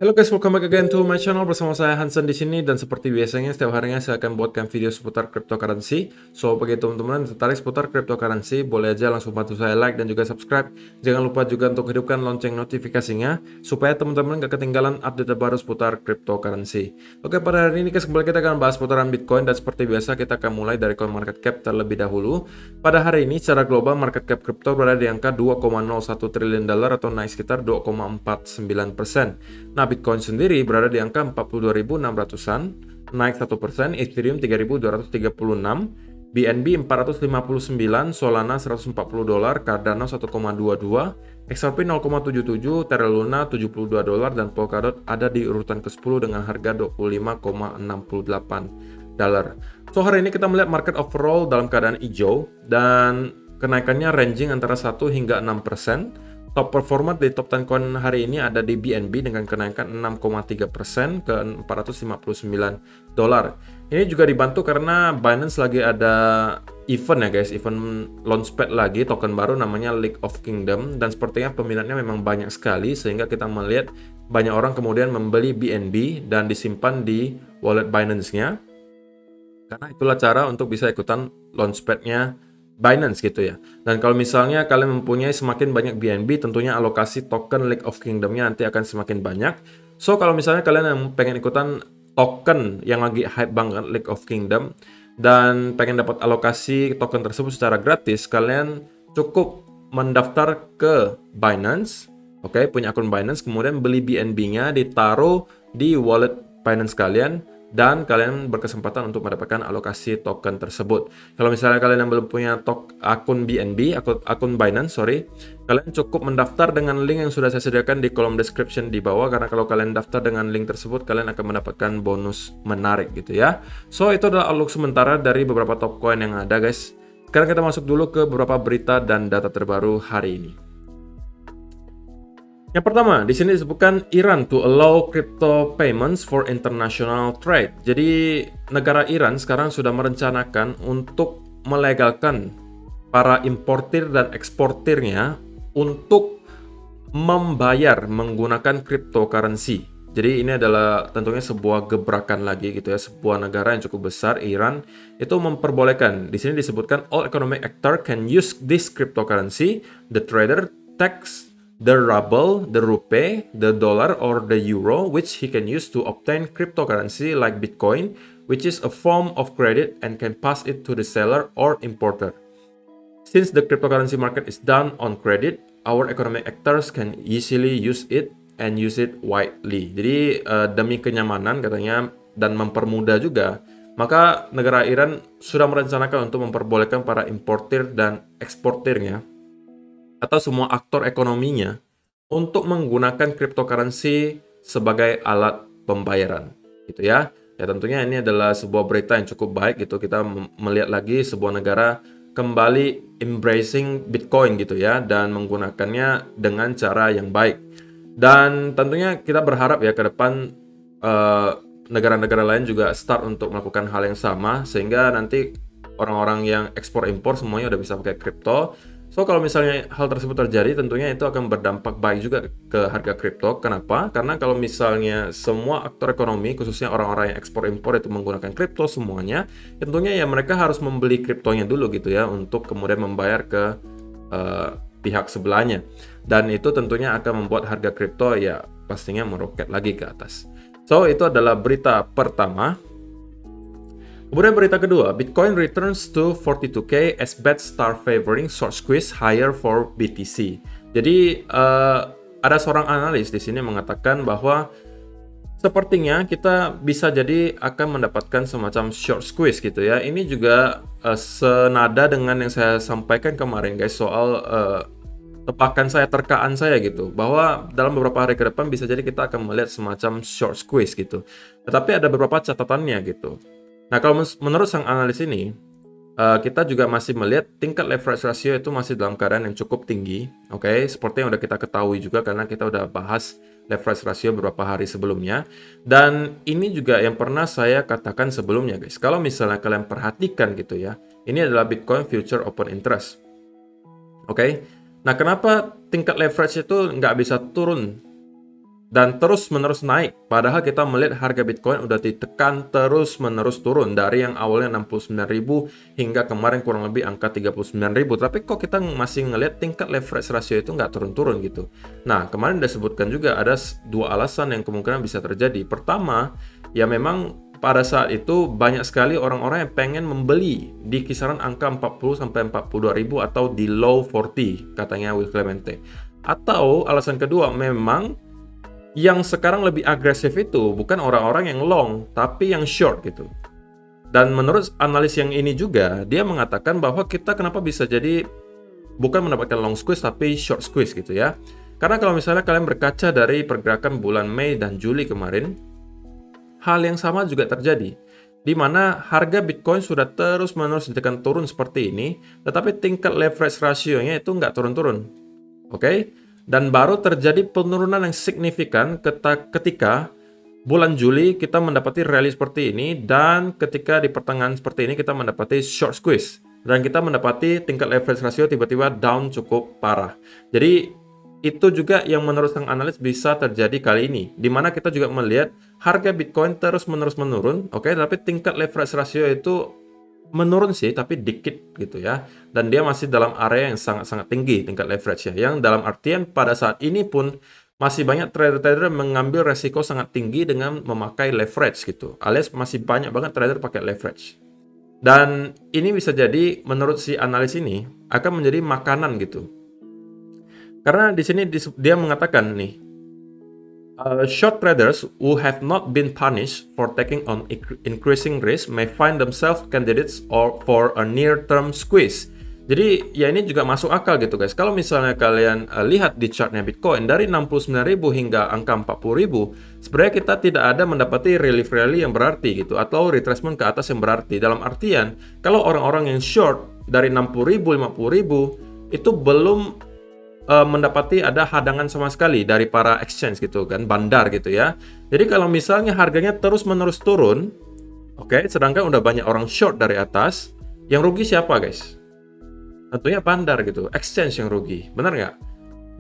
Halo guys, welcome back again to my channel. Bersama saya Hansen di sini, dan seperti biasanya setiap harinya saya akan buatkan video seputar cryptocurrency. So bagi teman-teman yang tertarik seputar cryptocurrency, boleh aja langsung bantu saya like dan juga subscribe. Jangan lupa juga untuk hidupkan lonceng notifikasinya supaya teman-teman gak ketinggalan update terbaru seputar cryptocurrency. Oke, pada hari ini guys, kembali kita akan bahas seputaran Bitcoin, dan seperti biasa kita akan mulai dari coin market cap terlebih dahulu. Pada hari ini secara global market cap crypto berada di angka 2,01 triliun dolar atau naik sekitar 2,49%. Nah, Bitcoin sendiri berada di angka 42.600-an, naik 1%, Ethereum 3.236, BNB 459, Solana 140 dolar, Cardano 1,22, XRP 0,77, Terra Luna 72 dolar, dan Polkadot ada di urutan ke-10 dengan harga 25,68 dolar. So, hari ini kita melihat market overall dalam keadaan hijau, dan kenaikannya ranging antara 1 hingga 6%. Top performer di top 10 coin hari ini ada di BNB dengan kenaikan 6,3% ke 459 dolar. Ini juga dibantu karena Binance lagi ada event ya guys, event launchpad lagi token baru namanya League of Kingdom, dan sepertinya peminatnya memang banyak sekali sehingga kita melihat banyak orang kemudian membeli BNB dan disimpan di wallet Binance-nya. Karena itulah cara untuk bisa ikutan launchpad-nya Binance gitu ya. Dan kalau misalnya kalian mempunyai semakin banyak BNB, tentunya alokasi token League of Kingdom-nya nanti akan semakin banyak. So, kalau misalnya kalian yang pengen ikutan token yang lagi hype banget League of Kingdom dan pengen dapat alokasi token tersebut secara gratis, kalian cukup mendaftar ke Binance, oke, punya akun Binance, kemudian beli BNB-nya, ditaruh di wallet Binance kalian, dan kalian berkesempatan untuk mendapatkan alokasi token tersebut. Kalau misalnya kalian yang belum punya akun BNB, akun Binance, kalian cukup mendaftar dengan link yang sudah saya sediakan di kolom description di bawah, karena kalau kalian daftar dengan link tersebut, kalian akan mendapatkan bonus menarik gitu ya. So, itu adalah outlook sementara dari beberapa top coin yang ada guys. Sekarang kita masuk dulu ke beberapa berita dan data terbaru hari ini. Yang pertama, di sini disebutkan Iran to allow crypto payments for international trade. Jadi, negara Iran sekarang sudah merencanakan untuk melegalkan para importir dan eksportirnya untuk membayar menggunakan cryptocurrency. Jadi, ini adalah tentunya sebuah gebrakan lagi gitu ya. Sebuah negara yang cukup besar, Iran, itu memperbolehkan. Di sini disebutkan all economic actor can use this cryptocurrency, the trader tax the ruble, the rupee, the dollar, or the euro, which he can use to obtain cryptocurrency like Bitcoin, which is a form of credit and can pass it to the seller or importer. Since the cryptocurrency market is done on credit, our economic actors can easily use it and use it widely. Jadi demi kenyamanan katanya dan mempermudah juga, maka negara Iran sudah merencanakan untuk memperbolehkan para importir dan eksportirnya atau semua aktor ekonominya untuk menggunakan cryptocurrency sebagai alat pembayaran gitu ya. Ya, tentunya ini adalah sebuah berita yang cukup baik gitu. Kita melihat lagi sebuah negara kembali embracing Bitcoin gitu ya, dan menggunakannya dengan cara yang baik. Dan tentunya kita berharap ya ke depan negara-negara lain juga start untuk melakukan hal yang sama, sehingga nanti orang-orang yang ekspor impor semuanya udah bisa pakai kripto. So, kalau misalnya hal tersebut terjadi, tentunya itu akan berdampak baik juga ke harga kripto. Kenapa? Karena kalau misalnya semua aktor ekonomi, khususnya orang-orang yang ekspor impor itu menggunakan kripto semuanya, tentunya ya mereka harus membeli kriptonya dulu gitu ya, untuk kemudian membayar ke pihak sebelahnya. Dan itu tentunya akan membuat harga kripto ya pastinya meroket lagi ke atas. So, itu adalah berita pertama. Kemudian berita kedua, Bitcoin returns to 42K as bets start favoring short squeeze higher for BTC. Jadi ada seorang analis di sini mengatakan bahwa sepertinya kita bisa jadi akan mendapatkan semacam short squeeze gitu ya. Ini juga senada dengan yang saya sampaikan kemarin guys soal terkaan saya gitu, bahwa dalam beberapa hari ke depan bisa jadi kita akan melihat semacam short squeeze gitu. Tetapi ada beberapa catatannya gitu. Nah, kalau menurut sang analis ini, kita juga masih melihat tingkat leverage ratio itu masih dalam keadaan yang cukup tinggi. Oke, seperti yang udah kita ketahui juga karena kita udah bahas leverage ratio beberapa hari sebelumnya. Dan ini juga yang pernah saya katakan sebelumnya guys. Kalau misalnya kalian perhatikan gitu ya, ini adalah Bitcoin Future Open Interest. Oke, nah kenapa tingkat leverage itu nggak bisa turun dan terus-menerus naik. Padahal kita melihat harga Bitcoin udah ditekan terus-menerus turun dari yang awalnya 69.000 hingga kemarin kurang lebih angka 39.000. Tapi kok kita masih ngelihat tingkat leverage ratio itu nggak turun-turun gitu. Nah, kemarin udah sebutkan juga ada dua alasan yang kemungkinan bisa terjadi. Pertama, ya memang pada saat itu banyak sekali orang-orang yang pengen membeli di kisaran angka 40 sampai 42.000 atau di low 40 katanya Will Clemente. Atau alasan kedua, memang yang sekarang lebih agresif itu bukan orang-orang yang long, tapi yang short gitu. Dan menurut analis yang ini juga, dia mengatakan bahwa kita kenapa bisa jadi bukan mendapatkan long squeeze, tapi short squeeze gitu ya. Karena kalau misalnya kalian berkaca dari pergerakan bulan Mei dan Juli kemarin, hal yang sama juga terjadi. Di mana harga Bitcoin sudah terus-menerus ditekan turun seperti ini, tetapi tingkat leverage ratio-nya itu nggak turun-turun. Oke? Dan baru terjadi penurunan yang signifikan ketika bulan Juli kita mendapati rally seperti ini, dan ketika di pertengahan seperti ini kita mendapati short squeeze, dan kita mendapati tingkat leverage ratio tiba-tiba down cukup parah. Jadi itu juga yang menurut sang analis bisa terjadi kali ini, di mana kita juga melihat harga Bitcoin terus-menerus menurun, oke, tapi tingkat leverage ratio itu menurun sih, tapi dikit gitu ya. Dan dia masih dalam area yang sangat-sangat tinggi tingkat leverage-nya. Yang dalam artian pada saat ini pun masih banyak trader-trader mengambil resiko sangat tinggi dengan memakai leverage gitu. Alias masih banyak banget trader pakai leverage. Dan ini bisa jadi menurut si analis ini akan menjadi makanan gitu. Karena di sini dia mengatakan nih, short traders who have not been punished for taking on increasing risk may find themselves candidates for a near-term squeeze. Jadi ya ini juga masuk akal gitu guys. Kalau misalnya kalian lihat di chartnya Bitcoin dari 69.000 hingga angka 40.000, sebenarnya kita tidak ada mendapati relief rally yang berarti gitu, atau retracement ke atas yang berarti. Dalam artian kalau orang-orang yang short dari 60.000, 50.000 itu belum mendapati ada hadangan sama sekali dari para exchange gitu kan, bandar gitu ya. Jadi kalau misalnya harganya terus-menerus turun, oke, sedangkan udah banyak orang short dari atas, yang rugi siapa guys? Tentunya bandar gitu, exchange yang rugi, benar nggak?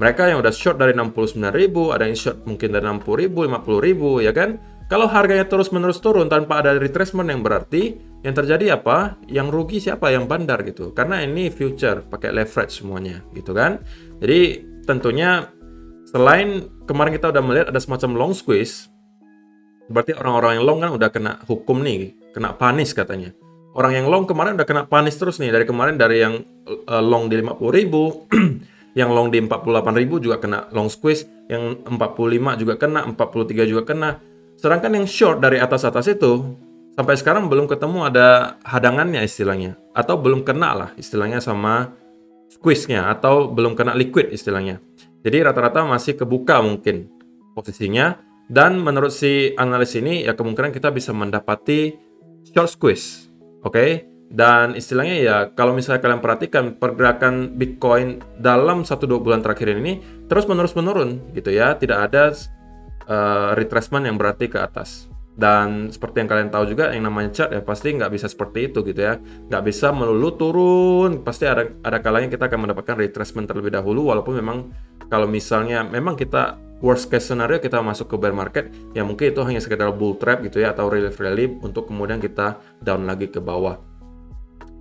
Mereka yang udah short dari 69.000, ada yang short mungkin dari 60.000, 50.000 ya kan? Kalau harganya terus-menerus turun tanpa ada retracement yang berarti, yang terjadi apa? Yang rugi siapa? Yang bandar gitu. Karena ini future, pakai leverage semuanya gitu kan. Jadi tentunya selain kemarin kita udah melihat ada semacam long squeeze, berarti orang-orang yang long kan udah kena hukum nih, kena panis katanya. Orang yang long kemarin udah kena panis terus nih, dari kemarin dari yang long di 50.000, yang long di 48.000 juga kena long squeeze, yang 45 juga kena, 43 juga kena. Sedangkan yang short dari atas-atas itu sampai sekarang belum ketemu ada hadangannya istilahnya, atau belum kena lah istilahnya sama squeeze-nya, atau belum kena liquid istilahnya. Jadi rata-rata masih kebuka mungkin posisinya, dan menurut si analis ini ya kemungkinan kita bisa mendapati short squeeze. Oke? Dan istilahnya ya kalau misalnya kalian perhatikan pergerakan Bitcoin dalam 1-2 bulan terakhir ini terus-menerus menurun gitu ya, tidak ada retracement yang berarti ke atas. Dan seperti yang kalian tahu juga, yang namanya chart ya pasti nggak bisa seperti itu gitu ya, nggak bisa melulu turun, pasti ada kalanya kita akan mendapatkan retracement terlebih dahulu. Walaupun memang kalau misalnya memang kita worst case scenario kita masuk ke bear market, ya mungkin itu hanya sekedar bull trap gitu ya, atau relief rally untuk kemudian kita down lagi ke bawah.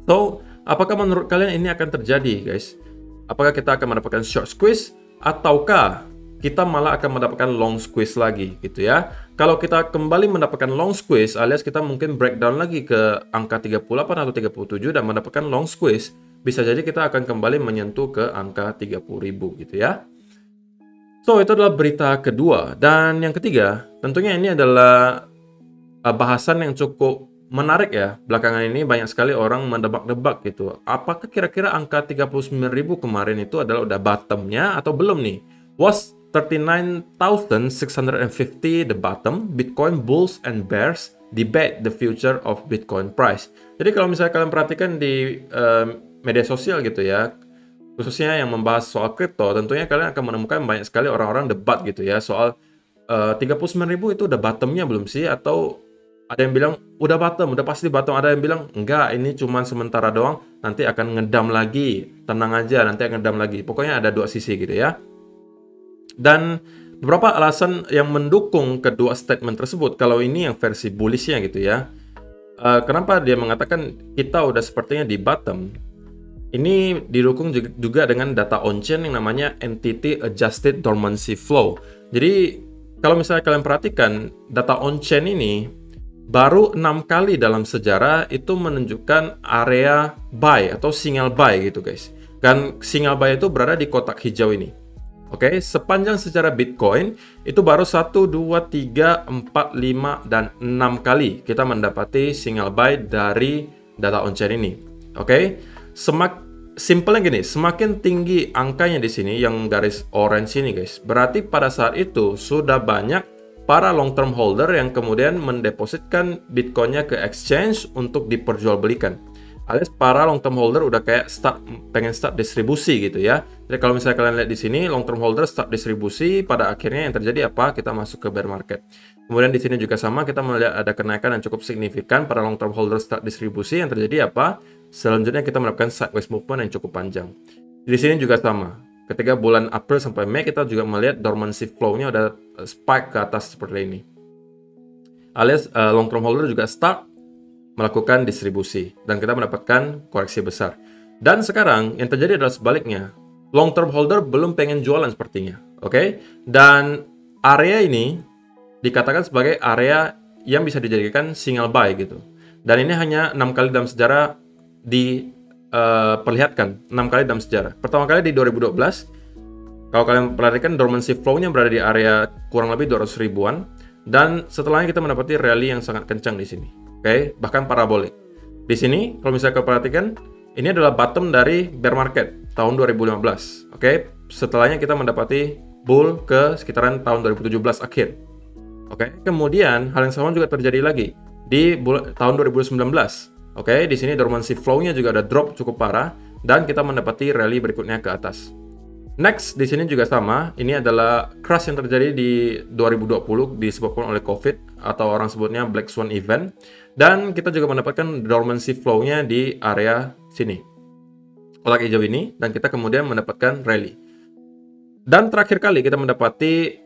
So apakah menurut kalian ini akan terjadi guys? Apakah kita akan mendapatkan short squeeze, ataukah kita malah akan mendapatkan long squeeze lagi gitu ya. Kalau kita kembali mendapatkan long squeeze, alias kita mungkin breakdown lagi ke angka 38 atau 37 dan mendapatkan long squeeze, bisa jadi kita akan kembali menyentuh ke angka 30.000 gitu ya. So itu adalah berita kedua. Dan yang ketiga, tentunya ini adalah bahasan yang cukup menarik ya. Belakangan ini banyak sekali orang mendebak-debak gitu. Apakah kira-kira angka 39.000 kemarin itu adalah udah bottomnya atau belum nih? Was 39,650 the bottom? Bitcoin bulls and bears debate the future of Bitcoin price. Jadi kalau misalnya kalian perhatikan di media sosial gitu ya, khususnya yang membahas soal kripto, tentunya kalian akan menemukan banyak sekali orang-orang debat gitu ya soal 39.000 itu udah bottomnya belum sih? Atau ada yang bilang udah bottom, udah pasti bottom. Ada yang bilang enggak, ini cuma sementara doang, nanti akan ngedam lagi, tenang aja, nanti akan ngedam lagi. Pokoknya ada dua sisi gitu ya. Dan Beberapa alasan yang mendukung kedua statement tersebut, kalau ini yang versi bullishnya gitu ya. Kenapa dia mengatakan kita udah sepertinya di bottom? Ini didukung juga dengan data on-chain yang namanya Entity Adjusted Dormancy Flow. Jadi, kalau misalnya kalian perhatikan, data on-chain ini baru 6 kali dalam sejarah itu menunjukkan area buy atau sinyal buy gitu guys. Dan sinyal buy itu berada di kotak hijau ini. Oke, sepanjang sejarah Bitcoin itu baru 1, 2, 3, 4, 5, dan 6 kali kita mendapati sinyal buy dari data on-chain ini. Oke, simpelnya gini, semakin tinggi angkanya di sini yang garis orange ini guys, berarti pada saat itu sudah banyak para long term holder yang kemudian mendepositkan Bitcoinnya ke exchange untuk diperjualbelikan. Alias para long term holder udah kayak pengen start distribusi gitu ya. Jadi kalau misalnya kalian lihat di sini long term holder start distribusi, pada akhirnya yang terjadi apa? Kita masuk ke bear market. Kemudian di sini juga sama, kita melihat ada kenaikan yang cukup signifikan pada long term holder start distribusi, yang terjadi apa? Selanjutnya kita mendapatkan sideways movement yang cukup panjang. Di sini juga sama. Ketika bulan April sampai Mei kita juga melihat dormancy flow-nya ada spike ke atas seperti ini. Alias long term holder juga start melakukan distribusi dan kita mendapatkan koreksi besar. Dan sekarang yang terjadi adalah sebaliknya. Long term holder belum pengen jualan sepertinya. Oke? Dan area ini dikatakan sebagai area yang bisa dijadikan signal buy gitu. Dan ini hanya 6 kali dalam sejarah diperlihatkan. 6 kali dalam sejarah. Pertama kali di 2012. Kalau kalian perhatikan dormancy flow-nya berada di area kurang lebih 200 ribuan. Dan setelahnya kita mendapati rally yang sangat kencang di sini. Oke, bahkan parabolik. Di sini, kalau misalnya kalian perhatikan, ini adalah bottom dari bear market tahun 2015. Oke, setelahnya kita mendapati bull ke sekitaran tahun 2017 akhir. Oke, kemudian hal yang sama juga terjadi lagi di tahun 2019. Oke, di sini dormancy flow-nya juga ada drop cukup parah dan kita mendapati rally berikutnya ke atas. Next, di sini juga sama. Ini adalah crash yang terjadi di 2020 disebabkan oleh COVID atau orang sebutnya Black Swan event. Dan kita juga mendapatkan dormancy flow-nya di area sini. Kotak hijau ini. Dan kita kemudian mendapatkan rally. Dan terakhir kali kita mendapati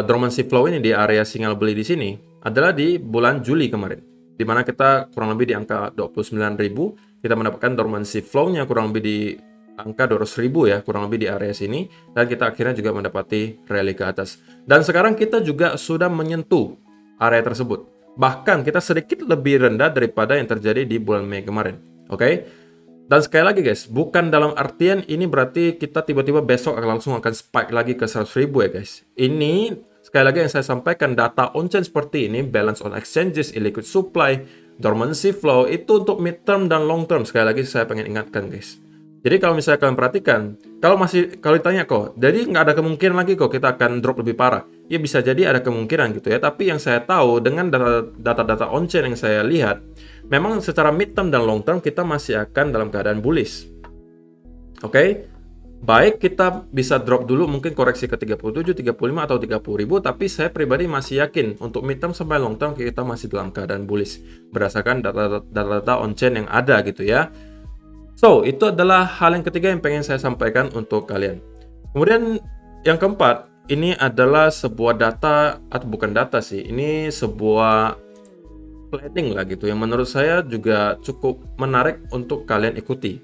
dormancy flow ini di area sinyal beli di sini adalah di bulan Juli kemarin. Di mana kita kurang lebih di angka 29.000. Kita mendapatkan dormancy flow-nya kurang lebih di angka 200.000 ya, kurang lebih di area sini, dan kita akhirnya juga mendapati rally ke atas. Dan sekarang kita juga sudah menyentuh area tersebut. Bahkan kita sedikit lebih rendah daripada yang terjadi di bulan Mei kemarin. Oke? Dan sekali lagi guys, bukan dalam artian ini berarti kita tiba-tiba besok langsung akan spike lagi ke 100.000 ya guys. Ini sekali lagi yang saya sampaikan, data on-chain seperti ini, balance on exchanges, illiquid supply, dormancy flow, itu untuk mid-term dan long-term. Sekali lagi saya pengen ingatkan guys. Jadi kalau misalnya kalian perhatikan, kalau ditanya kok, jadi nggak ada kemungkinan lagi kok kita akan drop lebih parah. Ya bisa jadi ada kemungkinan gitu ya. Tapi yang saya tahu dengan data on-chain yang saya lihat, memang secara mid-term dan long-term kita masih akan dalam keadaan bullish. Oke? Baik kita bisa drop dulu mungkin koreksi ke 37, 35 atau 30.000, tapi saya pribadi masih yakin untuk mid-term sampai long-term kita masih dalam keadaan bullish berdasarkan data on-chain yang ada gitu ya. So, itu adalah hal yang ketiga yang pengen saya sampaikan untuk kalian. Kemudian yang keempat, ini adalah sebuah data, atau bukan data sih, ini sebuah planning lah gitu, yang menurut saya juga cukup menarik untuk kalian ikuti.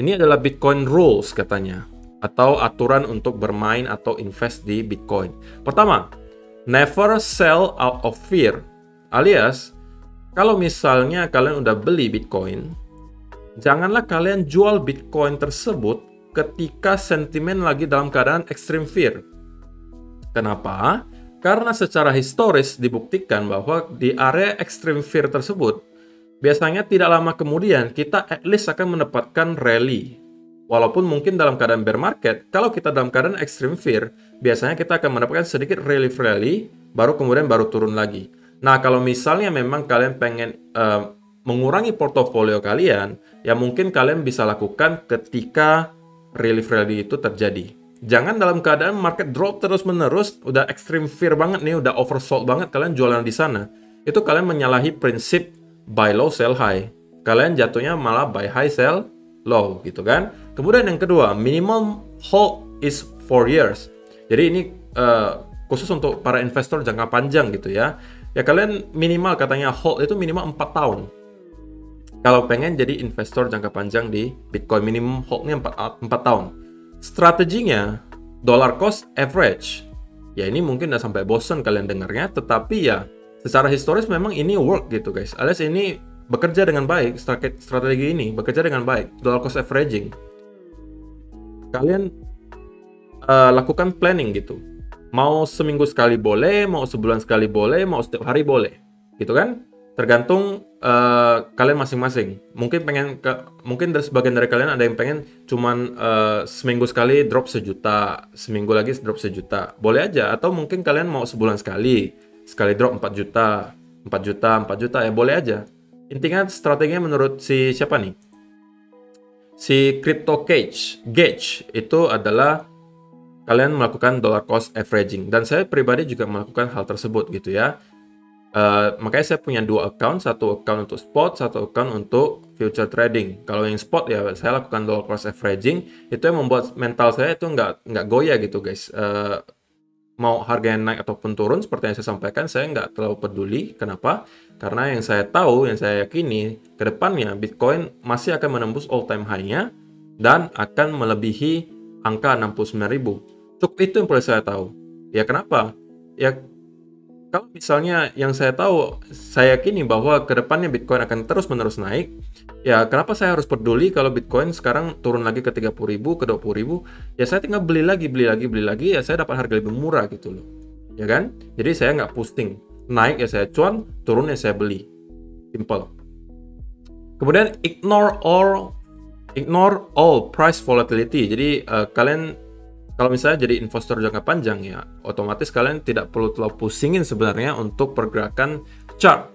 Ini adalah Bitcoin Rules katanya, atau aturan untuk bermain atau invest di Bitcoin. Pertama, never sell out of fear, alias, kalau misalnya kalian udah beli Bitcoin, janganlah kalian jual Bitcoin tersebut ketika sentimen lagi dalam keadaan extreme fear. Kenapa? Karena secara historis dibuktikan bahwa di area extreme fear tersebut, biasanya tidak lama kemudian kita at least akan mendapatkan rally. Walaupun mungkin dalam keadaan bear market, kalau kita dalam keadaan extreme fear, biasanya kita akan mendapatkan sedikit rally, baru kemudian turun lagi. Nah, kalau misalnya memang kalian pengen mengurangi portofolio kalian, ya mungkin kalian bisa lakukan ketika rally itu terjadi. Jangan dalam keadaan market drop terus-menerus, udah extreme fear banget nih, udah oversold banget, kalian jualan di sana. Itu kalian menyalahi prinsip buy low, sell high. Kalian jatuhnya malah buy high, sell low gitu kan. Kemudian yang kedua, minimum hold is 4 years. Jadi ini khusus untuk para investor jangka panjang gitu ya. Ya kalian minimal katanya hold itu minimal 4 tahun. Kalau pengen jadi investor jangka panjang di Bitcoin, minimum holdnya 4 tahun. Strateginya dollar cost average. Ya ini mungkin udah sampai bosen kalian dengarnya, tetapi ya secara historis memang ini work gitu guys. Alias ini bekerja dengan baik, strategi ini bekerja dengan baik, dollar cost averaging. Kalian lakukan planning gitu. Mau seminggu sekali boleh, mau sebulan sekali boleh, mau setiap hari boleh. Gitu kan? Tergantung kalian masing-masing. Mungkin dari sebagian dari kalian ada yang pengen cuman seminggu sekali drop 1 juta, seminggu lagi drop 1 juta. Boleh aja. Atau mungkin kalian mau sebulan sekali drop 4 juta, 4 juta, 4 juta ya boleh aja. Intinya strateginya menurut si siapa nih? Si Crypto Gauge itu adalah kalian melakukan dollar cost averaging. Dan saya pribadi juga melakukan hal tersebut gitu ya. Makanya saya punya 2 account, 1 account untuk spot, 1 account untuk future trading. Kalau yang spot ya saya lakukan dollar cost averaging, itu yang membuat mental saya itu nggak goyah gitu guys. Mau harganya naik ataupun turun seperti yang saya sampaikan, saya nggak terlalu peduli. Kenapa? Karena yang saya tahu, yang saya yakini, ke depannya Bitcoin masih akan menembus all time high-nya dan akan melebihi angka 69.000. Cukup itu yang perlu saya tahu. Ya kenapa? Ya kalau misalnya yang saya tahu, saya yakini bahwa ke depannya Bitcoin akan terus-menerus naik, ya kenapa saya harus peduli kalau Bitcoin sekarang turun lagi ke 30.000, ke 20.000, ya saya tinggal beli lagi, ya saya dapat harga lebih murah gitu loh. Ya kan? Jadi saya nggak pusing. Naik ya saya cuan, turun ya saya beli. Simple. Kemudian ignore all price volatility. Jadi kalian kalau misalnya jadi investor jangka panjang ya, otomatis kalian tidak perlu terlalu pusingin sebenarnya untuk pergerakan chart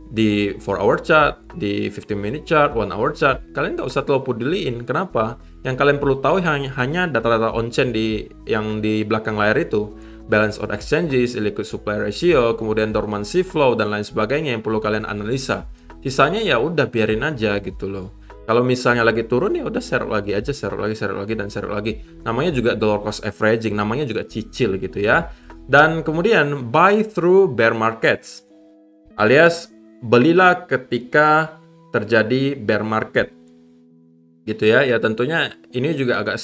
di 4 hour chart, di 15 minute chart, 1 hour chart. Kalian nggak usah terlalu peduliin. Kenapa? Yang kalian perlu tahu hanya data-data on-chain yang di belakang layar itu. Balance on exchanges, liquid supply ratio, kemudian dormancy flow, dan lain sebagainya yang perlu kalian analisa. Sisanya ya udah biarin aja gitu loh. Kalau misalnya lagi turun ya udah serok lagi aja, serok lagi dan serok lagi. Namanya juga dollar cost averaging, namanya juga cicil gitu ya. Dan kemudian buy through bear markets. Alias belilah ketika terjadi bear market. Gitu ya. Ya tentunya ini juga agak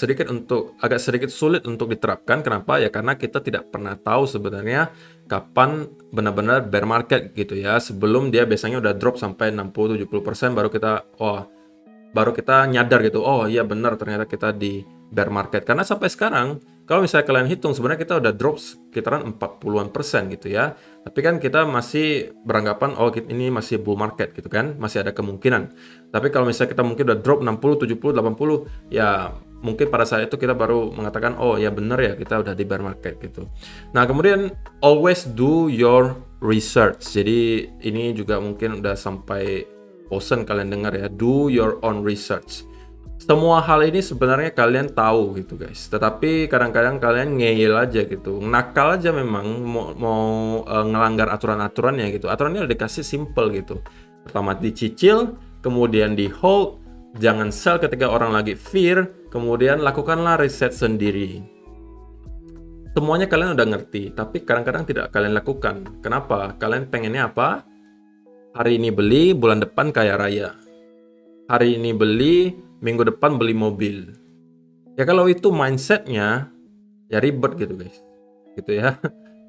sedikit sulit untuk diterapkan. Kenapa? Ya karena kita tidak pernah tahu sebenarnya kapan benar-benar bear market gitu ya. Sebelum dia biasanya udah drop sampai 60-70% baru kita nyadar gitu, oh iya benar ternyata kita di bear market. Karena sampai sekarang, kalau misalnya kalian hitung, sebenarnya kita udah drop sekitaran 40-an% gitu ya. Tapi kan kita masih beranggapan, oh ini masih bull market gitu kan, masih ada kemungkinan. Tapi kalau misalnya kita mungkin udah drop 60, 70, 80, ya mungkin pada saat itu kita baru mengatakan, oh ya benar ya kita udah di bear market gitu. Nah kemudian, always do your research. Jadi ini juga mungkin udah sampai bosan kalian dengar ya, do your own research. Semua hal ini sebenarnya kalian tahu gitu guys, tetapi kadang-kadang kalian ngeyel aja gitu, nakal aja memang mau ngelanggar aturan-aturannya gitu. Aturannya udah dikasih simple gitu. Pertama dicicil, kemudian di hold, jangan sell ketika orang lagi fear, kemudian lakukanlah riset sendiri. Semuanya kalian udah ngerti, tapi kadang-kadang tidak kalian lakukan. Kenapa? Kalian pengennya apa? Hari ini beli, bulan depan kaya raya. Hari ini beli, minggu depan beli mobil. Ya kalau itu mindsetnya, ya ribet gitu guys. Gitu ya.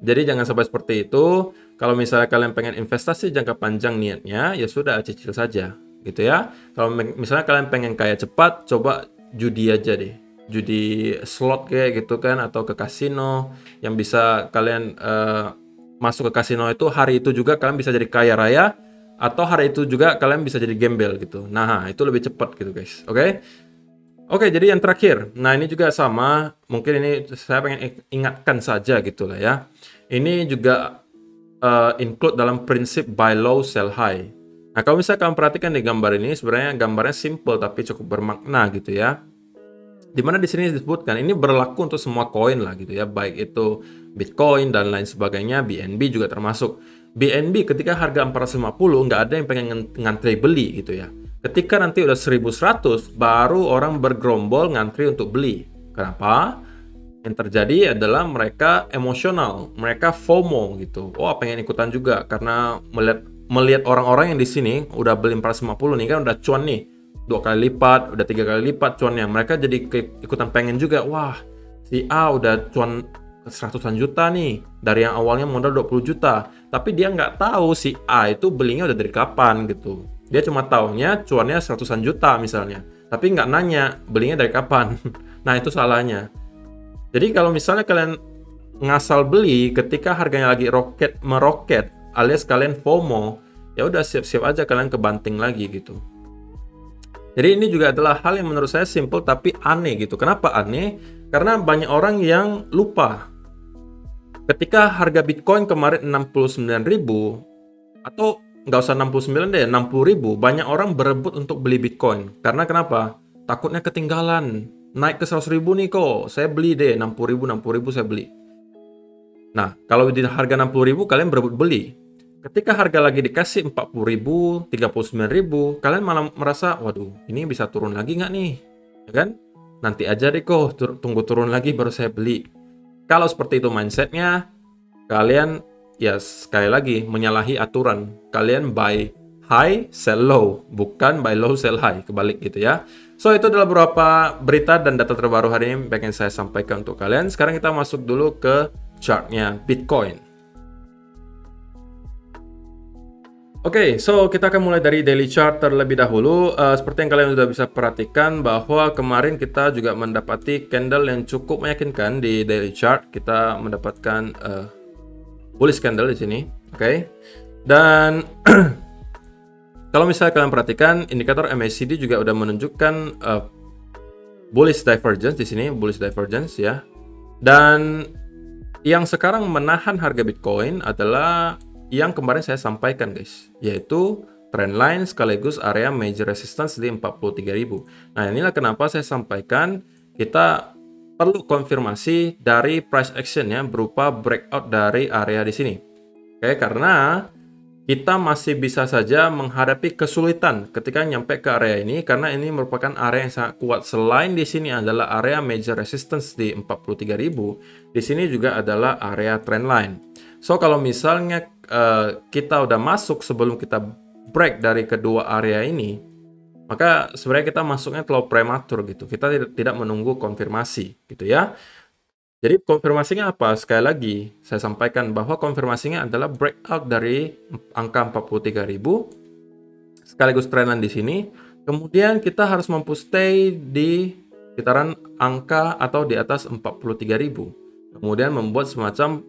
Jadi jangan sampai seperti itu. Kalau misalnya kalian pengen investasi jangka panjang niatnya, ya sudah cicil saja. Gitu ya. Kalau misalnya kalian pengen kaya cepat, coba judi aja deh. Judi slot kayak gitu kan, atau ke kasino. Yang bisa kalian masuk ke kasino itu, hari itu juga kalian bisa jadi kaya raya. Atau hari itu juga kalian bisa jadi gembel gitu. Nah, itu lebih cepat gitu guys. Oke, jadi yang terakhir. Nah, ini juga sama. Mungkin ini saya pengen ingatkan saja gitu lah ya. Ini juga include dalam prinsip buy low, sell high. Nah, kalau misalnya kalian perhatikan di gambar ini, sebenarnya gambarnya simple tapi cukup bermakna gitu ya. Dimana di sini disebutkan, ini berlaku untuk semua koin lah gitu ya. Baik itu Bitcoin dan lain sebagainya, BNB juga termasuk. BNB ketika harga 450 nggak ada yang pengen ngantri beli gitu ya. Ketika nanti udah 1100 baru orang bergerombol ngantri untuk beli. Kenapa? Yang terjadi adalah mereka emosional, mereka FOMO gitu. Oh, pengen ikutan juga karena melihat orang-orang yang di sini udah beli 450 nih kan, udah cuan nih 2 kali lipat, udah 3 kali lipat cuannya. Mereka jadi ikutan pengen juga. Wah, si A udah cuan seratusan juta nih dari yang awalnya modal 20 juta. Tapi dia nggak tahu si A itu belinya udah dari kapan gitu. Dia cuma taunya cuannya seratusan juta misalnya, tapi nggak nanya belinya dari kapan. Nah, itu salahnya. Jadi kalau misalnya kalian ngasal beli ketika harganya lagi meroket alias kalian FOMO, ya udah siap-siap aja kalian kebanting lagi gitu. Jadi ini juga adalah hal yang menurut saya simple tapi aneh gitu. Kenapa aneh? Karena banyak orang yang lupa. Ketika harga Bitcoin kemarin 69.000 atau nggak usah 69 deh, 60.000, banyak orang berebut untuk beli Bitcoin. Karena kenapa? Takutnya ketinggalan. Naik ke 100.000 nih kok, saya beli deh 60.000 saya beli. Nah, kalau di harga 60.000 kalian berebut beli. Ketika harga lagi dikasih 40.000, 39.000, kalian malah merasa, waduh, ini bisa turun lagi nggak nih? Ya kan? Nanti aja deh kok, tunggu turun lagi baru saya beli. Kalau seperti itu mindsetnya, kalian ya sekali lagi menyalahi aturan. Kalian buy high, sell low, bukan buy low, sell high, kebalik gitu ya. So, itu adalah beberapa berita dan data terbaru hari ini yang saya sampaikan untuk kalian. Sekarang kita masuk dulu ke chartnya Bitcoin. Oke, so kita akan mulai dari daily chart terlebih dahulu. Seperti yang kalian sudah bisa perhatikan bahwa kemarin kita juga mendapati candle yang cukup meyakinkan di daily chart. Kita mendapatkan bullish candle di sini, oke. Dan kalau misalnya kalian perhatikan, indikator MACD juga udah menunjukkan bullish divergence di sini, bullish divergence ya. Dan yang sekarang menahan harga Bitcoin adalah yang kemarin saya sampaikan guys, yaitu trendline sekaligus area major resistance di 43.000. Nah, inilah kenapa saya sampaikan kita perlu konfirmasi dari price action ya berupa breakout dari area di sini. Oke, karena kita masih bisa saja menghadapi kesulitan ketika nyampe ke area ini karena ini merupakan area yang sangat kuat. Selain di sini adalah area major resistance di 43.000, di sini juga adalah area trendline. So kalau misalnya kita udah masuk sebelum kita break dari kedua area ini, maka sebenarnya kita masuknya terlalu prematur gitu. Kita tidak menunggu konfirmasi gitu ya. Jadi konfirmasinya apa? Sekali lagi saya sampaikan bahwa konfirmasinya adalah breakout dari angka 43.000 sekaligus trendline di sini. Kemudian kita harus mampu stay di sekitaran angka atau di atas 43.000. Kemudian membuat semacam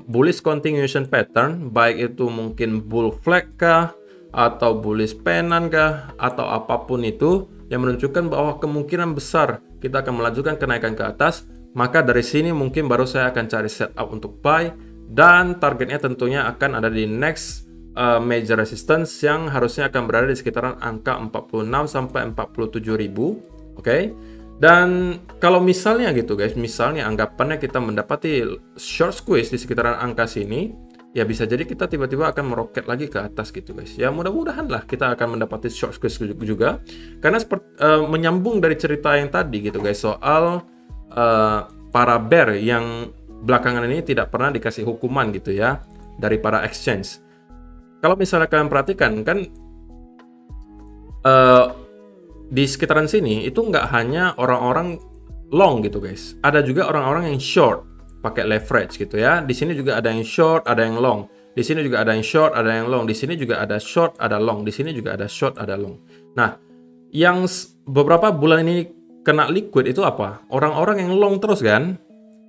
bullish continuation pattern, baik itu mungkin bull flag kah atau bullish pennant kah atau apapun itu yang menunjukkan bahwa kemungkinan besar kita akan melanjutkan kenaikan ke atas. Maka dari sini mungkin baru saya akan cari setup untuk buy dan targetnya tentunya akan ada di next major resistance yang harusnya akan berada di sekitaran angka 46 sampai 47.000. Oke. Dan kalau misalnya gitu guys, misalnya anggapannya kita mendapati short squeeze di sekitaran angka sini, ya bisa jadi kita tiba-tiba akan meroket lagi ke atas gitu guys. Ya mudah-mudahan lah kita akan mendapati short squeeze juga. Karena seperti menyambung dari cerita yang tadi gitu guys soal para bear yang belakangan ini tidak pernah dikasih hukuman gitu ya dari para exchange. Kalau misalnya kalian perhatikan kan di sekitaran sini itu nggak hanya orang-orang long gitu guys, ada juga orang-orang yang short pakai leverage gitu ya. Di sini juga ada yang short, ada yang long. Di sini juga ada yang short, ada yang long. Di sini juga ada short, ada long. Di sini juga ada short, ada long. Nah, yang beberapa bulan ini kena liquid itu apa? Orang-orang yang long terus kan?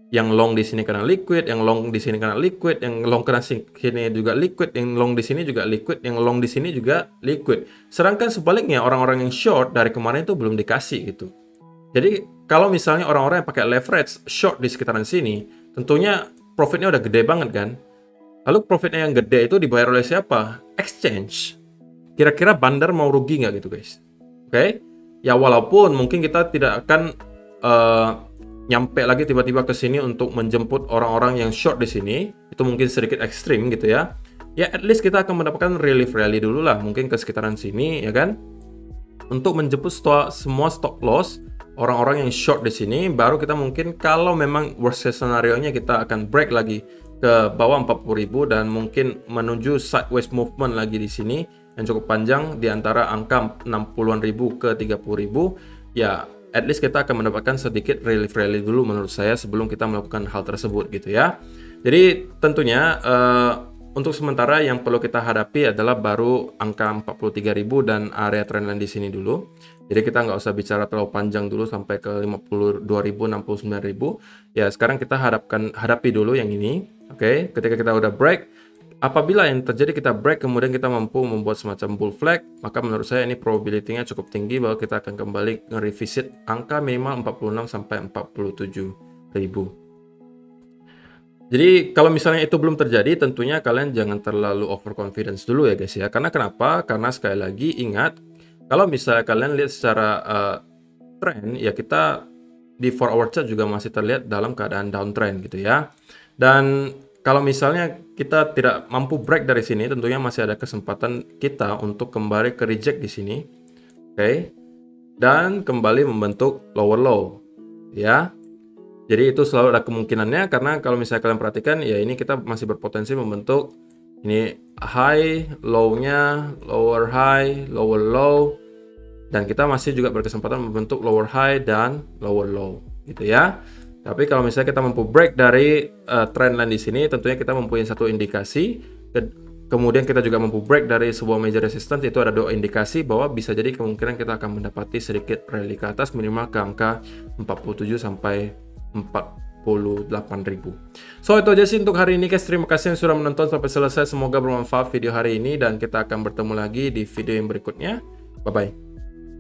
Yang long di sini kena liquid, yang long di sini kena liquid, yang long kena sini juga liquid, yang long di sini juga liquid, yang long di sini juga liquid. Sedangkan sebaliknya orang-orang yang short dari kemarin itu belum dikasih gitu. Jadi kalau misalnya orang-orang yang pakai leverage short di sekitaran sini, tentunya profitnya udah gede banget kan? Lalu profitnya yang gede itu dibayar oleh siapa? Exchange. Kira-kira bandar mau rugi nggak gitu guys? Oke? Ya walaupun mungkin kita tidak akan nyampe lagi tiba-tiba ke sini untuk menjemput orang-orang yang short di sini, itu mungkin sedikit ekstrim gitu ya. Ya at least kita akan mendapatkan relief rally dulu lah, mungkin ke sekitaran sini ya kan, untuk menjemput semua stop loss orang-orang yang short di sini, baru kita mungkin kalau memang worst case scenario-nya kita akan break lagi ke bawah 40.000 dan mungkin menuju sideways movement lagi di sini yang cukup panjang di antara angka 60-an ribu ke 30.000. Ya, at least kita akan mendapatkan sedikit relief rally dulu menurut saya sebelum kita melakukan hal tersebut gitu ya. Jadi tentunya untuk sementara yang perlu kita hadapi adalah baru angka 43.000 dan area trendline di sini dulu. Jadi kita nggak usah bicara terlalu panjang dulu sampai ke 52.000, 69.000. Ya sekarang kita hadapi dulu yang ini. Oke, ketika kita udah break, apabila yang terjadi kita break kemudian kita mampu membuat semacam bull flag, maka menurut saya ini probability-nya cukup tinggi bahwa kita akan kembali nge-revisit angka minimal 46 sampai 47.000. Jadi kalau misalnya itu belum terjadi, tentunya kalian jangan terlalu overconfidence dulu ya guys ya. Karena kenapa? Karena sekali lagi ingat, kalau misalnya kalian lihat secara trend, ya kita di 4 hour chart juga masih terlihat dalam keadaan downtrend gitu ya. Dan kalau misalnya kita tidak mampu break dari sini, tentunya masih ada kesempatan kita untuk kembali ke reject di sini. Oke. Dan kembali membentuk lower low ya. Jadi itu selalu ada kemungkinannya, karena kalau misalnya kalian perhatikan ya ini kita masih berpotensi membentuk ini high, low-nya, lower high, lower low, dan kita masih juga berkesempatan membentuk lower high dan lower low gitu ya. Tapi kalau misalnya kita mampu break dari trendline di sini, tentunya kita mempunyai satu indikasi. Kemudian kita juga mampu break dari sebuah major resistance, itu ada 2 indikasi bahwa bisa jadi kemungkinan kita akan mendapati sedikit rally ke atas minimal ke angka 47 sampai 48.000. So itu aja sih untuk hari ini guys. Terima kasih yang sudah menonton sampai selesai. Semoga bermanfaat video hari ini dan kita akan bertemu lagi di video yang berikutnya. Bye bye.